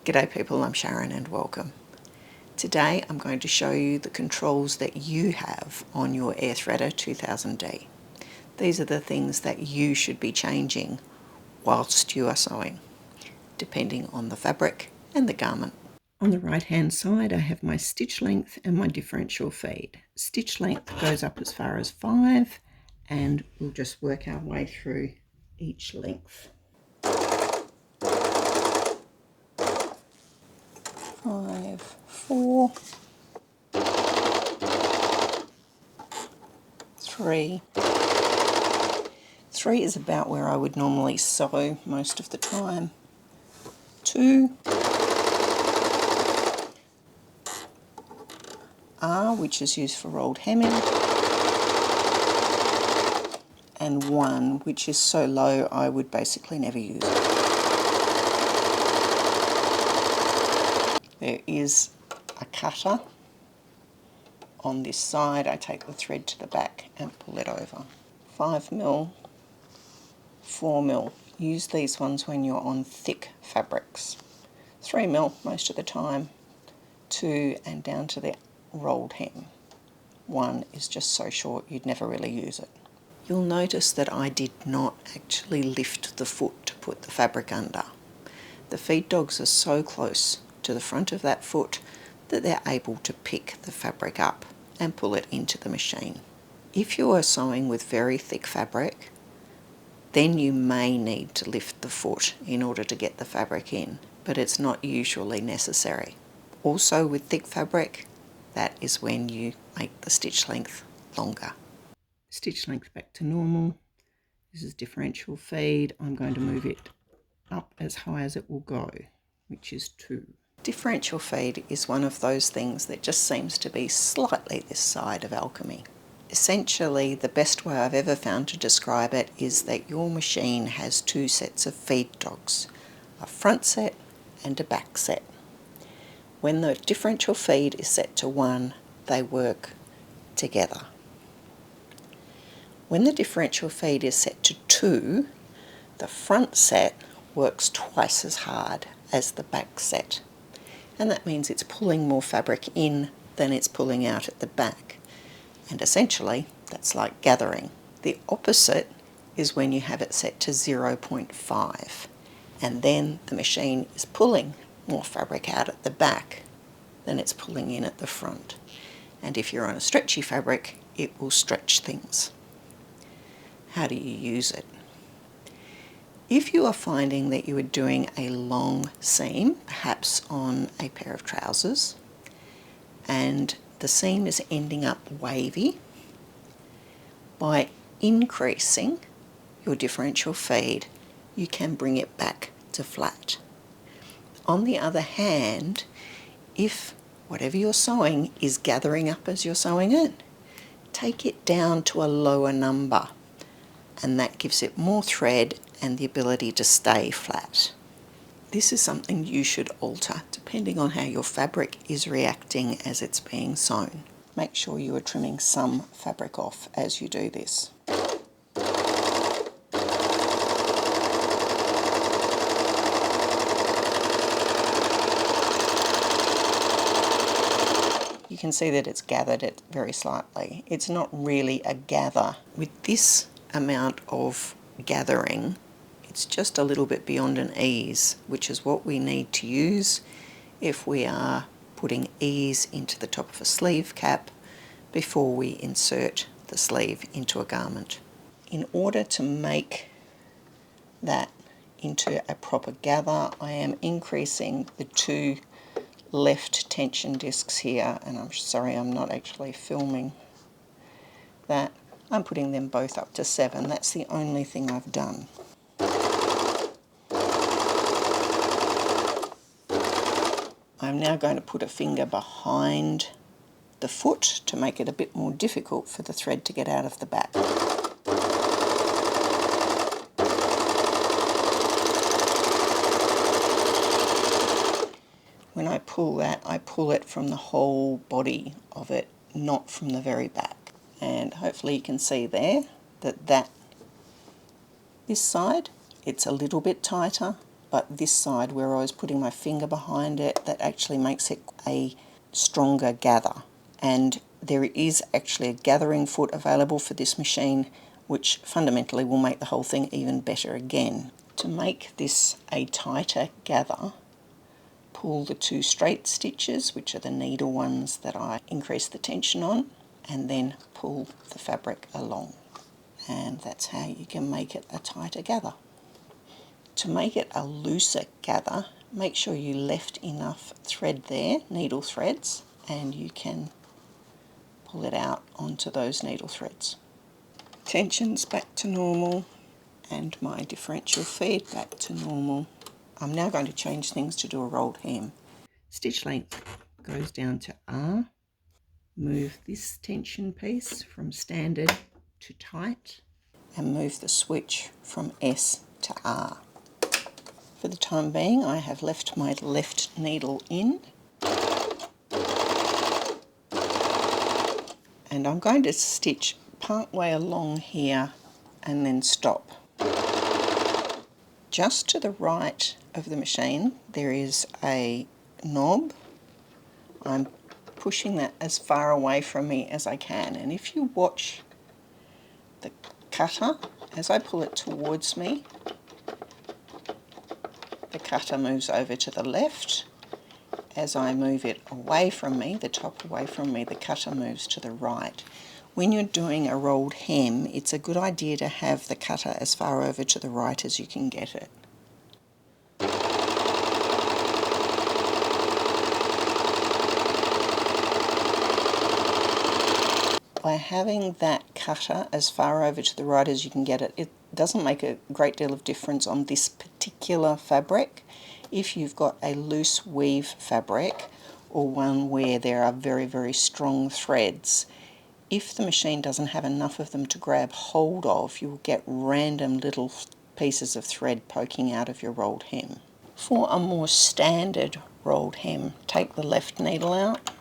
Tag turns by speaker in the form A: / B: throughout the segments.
A: G'day people, I'm Sharon and welcome. Today I'm going to show you the controls that you have on your Airthreader 2000D. These are the things that you should be changing whilst you are sewing, depending on the fabric and the garment. On the right hand side I have my stitch length and my differential feed. Stitch length goes up as far as 5 and we'll just work our way through each length. 5, 4, 3. 3 is about where I would normally sew most of the time. 2. R, which is used for rolled hemming. And 1, which is so low I would basically never use it. There is a cutter on this side. I take the thread to the back and pull it over. 5mm, 4mm. Use these ones when you're on thick fabrics. 3mm most of the time. 2 and down to the rolled hem. 1 is just so short you'd never really use it. You'll notice that I did not actually lift the foot to put the fabric under. The feed dogs are so close to the front of that foot that they're able to pick the fabric up and pull it into the machine. If you are sewing with very thick fabric, then you may need to lift the foot in order to get the fabric in, but it's not usually necessary. Also with thick fabric, that is when you make the stitch length longer. Stitch length back to normal. This is differential feed. I'm going to move it up as high as it will go, which is 2. Differential feed is one of those things that just seems to be slightly this side of alchemy. Essentially, the best way I've ever found to describe it is that your machine has 2 sets of feed dogs, a front set and a back set. When the differential feed is set to 1, they work together. When the differential feed is set to 2, the front set works twice as hard as the back set. And that means it's pulling more fabric in than it's pulling out at the back. And essentially, that's like gathering. The opposite is when you have it set to 0.5, and then the machine is pulling more fabric out at the back than it's pulling in at the front. And if you're on a stretchy fabric, it will stretch things. How do you use it? If you are finding that you are doing a long seam, perhaps on a pair of trousers, and the seam is ending up wavy, by increasing your differential feed, you can bring it back to flat. On the other hand, if whatever you're sewing is gathering up as you're sewing it, take it down to a lower number, and that gives it more thread and the ability to stay flat. This is something you should alter depending on how your fabric is reacting as it's being sewn. Make sure you are trimming some fabric off as you do this. You can see that it's gathered it very slightly. It's not really a gather. With this amount of gathering, it's just a little bit beyond an ease, which is what we need to use if we are putting ease into the top of a sleeve cap before we insert the sleeve into a garment. In order to make that into a proper gather, I am increasing the 2 left tension discs here, and I'm sorry I'm not actually filming that. I'm putting them both up to 7. That's the only thing I've done. I'm now going to put a finger behind the foot to make it a bit more difficult for the thread to get out of the back. When I pull that, I pull it from the whole body of it, not from the very back. And hopefully you can see there that this side, it's a little bit tighter but this side where I was putting my finger behind it, that actually makes it a stronger gather. And there is actually a gathering foot available for this machine, which fundamentally will make the whole thing even better again. To make this a tighter gather, pull the 2 straight stitches, which are the needle ones that I increase the tension on, and then pull the fabric along. And that's how you can make it a tighter gather. To make it a looser gather, make sure you left enough thread there, needle threads, and you can pull it out onto those needle threads. Tension's back to normal and my differential feed back to normal. I'm now going to change things to do a rolled hem. Stitch length goes down to R. Move this tension piece from standard to tight and move the switch from S to R. For the time being, I have left my left needle in, and I'm going to stitch part way along here and then stop. Just to the right of the machine there is a knob. I'm pushing that as far away from me as I can, and if you watch the cutter, as I pull it towards me, the cutter moves over to the left. As I move it away from me, the top away from me, the cutter moves to the right. When you're doing a rolled hem, it's a good idea to have the cutter as far over to the right as you can get it. By having that cutter as far over to the right as you can get it, it doesn't make a great deal of difference on this particular fabric. If you've got a loose weave fabric or one where there are very, very strong threads, if the machine doesn't have enough of them to grab hold of, you'll get random little pieces of thread poking out of your rolled hem. For a more standard rolled hem, take the left needle out.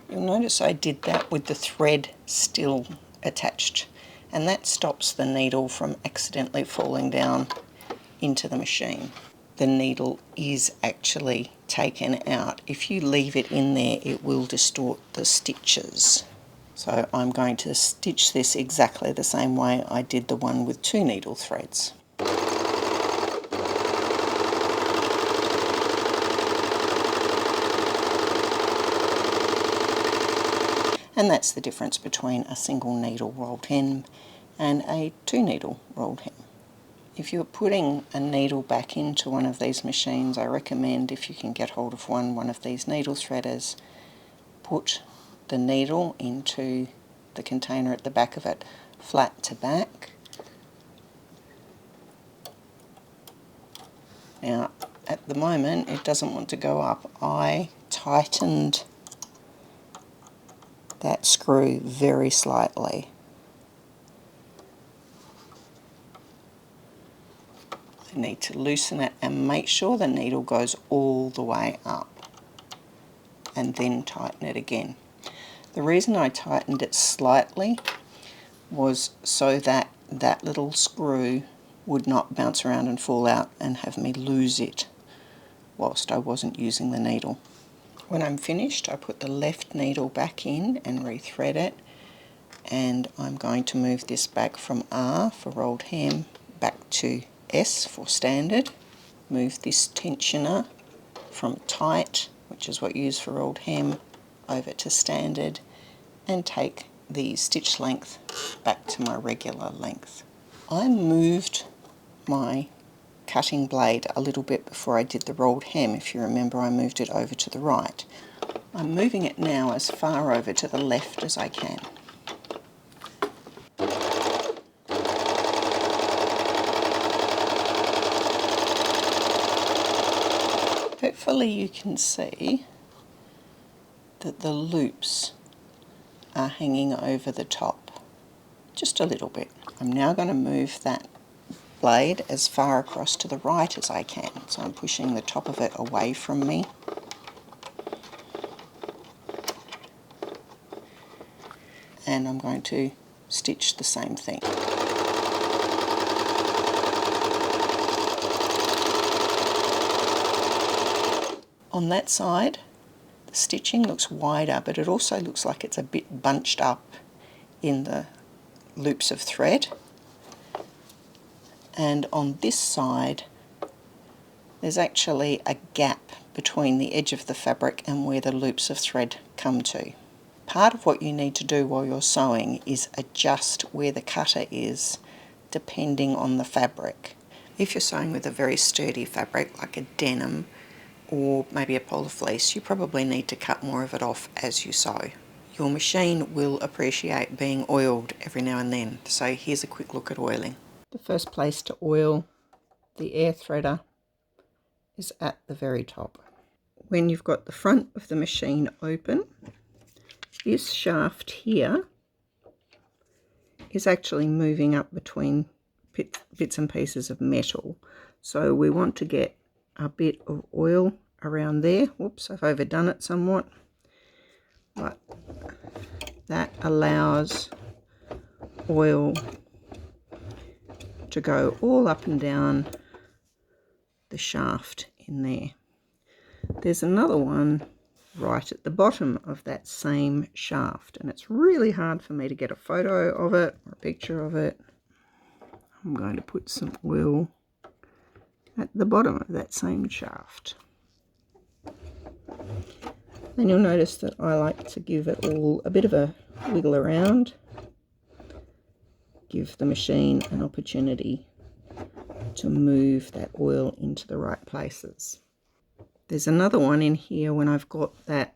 A: You'll notice I did that with the thread still attached, and that stops the needle from accidentally falling down into the machine. The needle is actually taken out. If you leave it in there, it will distort the stitches. So I'm going to stitch this exactly the same way I did the one with 2 needle threads. And that's the difference between a single needle rolled hem and a 2 needle rolled hem. If you're putting a needle back into one of these machines, I recommend, if you can get hold of one of these needle threaders, put the needle into the container at the back of it, flat to back. Now, at the moment, it doesn't want to go up. I tightened that screw very slightly. I need to loosen it and make sure the needle goes all the way up, and then tighten it again. The reason I tightened it slightly was so that that little screw would not bounce around and fall out and have me lose it whilst I wasn't using the needle. When I'm finished, I put the left needle back in and rethread it, and I'm going to move this back from R for rolled hem back to S for standard. Move this tensioner from tight, which is what you use for rolled hem, over to standard, and take the stitch length back to my regular length. I moved my cutting blade a little bit before I did the rolled hem. If you remember, I moved it over to the right. I'm moving it now as far over to the left as I can. Hopefully you can see that the loops are hanging over the top, just a little bit. I'm now going to move that blade as far across to the right as I can, so I'm pushing the top of it away from me. And I'm going to stitch the same thing. On that side, the stitching looks wider, but it also looks like it's a bit bunched up in the loops of thread. And on this side, there's actually a gap between the edge of the fabric and where the loops of thread come to. Part of what you need to do while you're sewing is adjust where the cutter is depending on the fabric. If you're sewing with a very sturdy fabric like a denim or maybe a polar fleece, you probably need to cut more of it off as you sew. Your machine will appreciate being oiled every now and then, so here's a quick look at oiling. The first place to oil the Airthreader is at the very top. When you've got the front of the machine open, this shaft here is actually moving up between bits and pieces of metal. So we want to get a bit of oil around there. Whoops, I've overdone it somewhat. But that allows oil to go all up and down the shaft in there. There's another one right at the bottom of that same shaft, and it's really hard for me to get a photo of it or a picture of it. I'm going to put some oil at the bottom of that same shaft. And you'll notice that I like to give it all a bit of a wiggle around, give the machine an opportunity to move that oil into the right places. There's another one in here when I've got that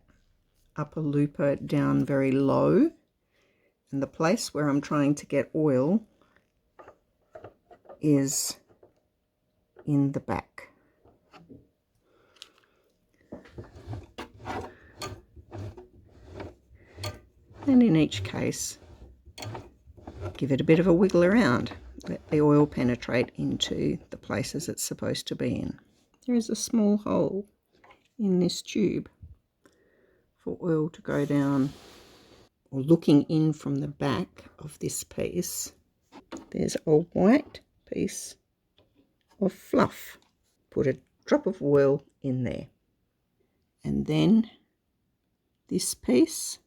A: upper looper down very low, and the place where I'm trying to get oil is in the back. And in each case, give it a bit of a wiggle around. Let the oil penetrate into the places it's supposed to be in. There is a small hole in this tube for oil to go down, or looking in from the back of this piece. There's a white piece of fluff. Put a drop of oil in there. And then this piece,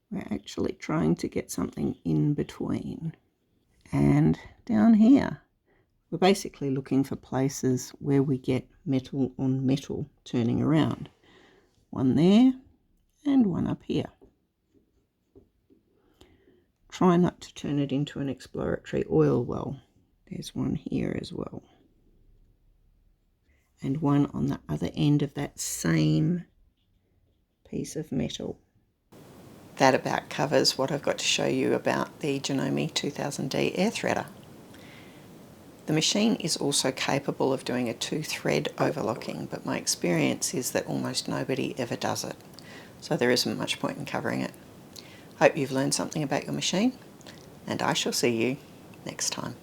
A: we're actually trying to get something in between. And down here, we're basically looking for places where we get metal on metal turning around. One there and one up here. Try not to turn it into an exploratory oil well. There's one here as well. And one on the other end of that same piece of metal. That about covers what I've got to show you about the Janome 2000D Airthreader. The machine is also capable of doing a 2-thread overlocking, but my experience is that almost nobody ever does it, so there isn't much point in covering it. Hope you've learned something about your machine, and I shall see you next time.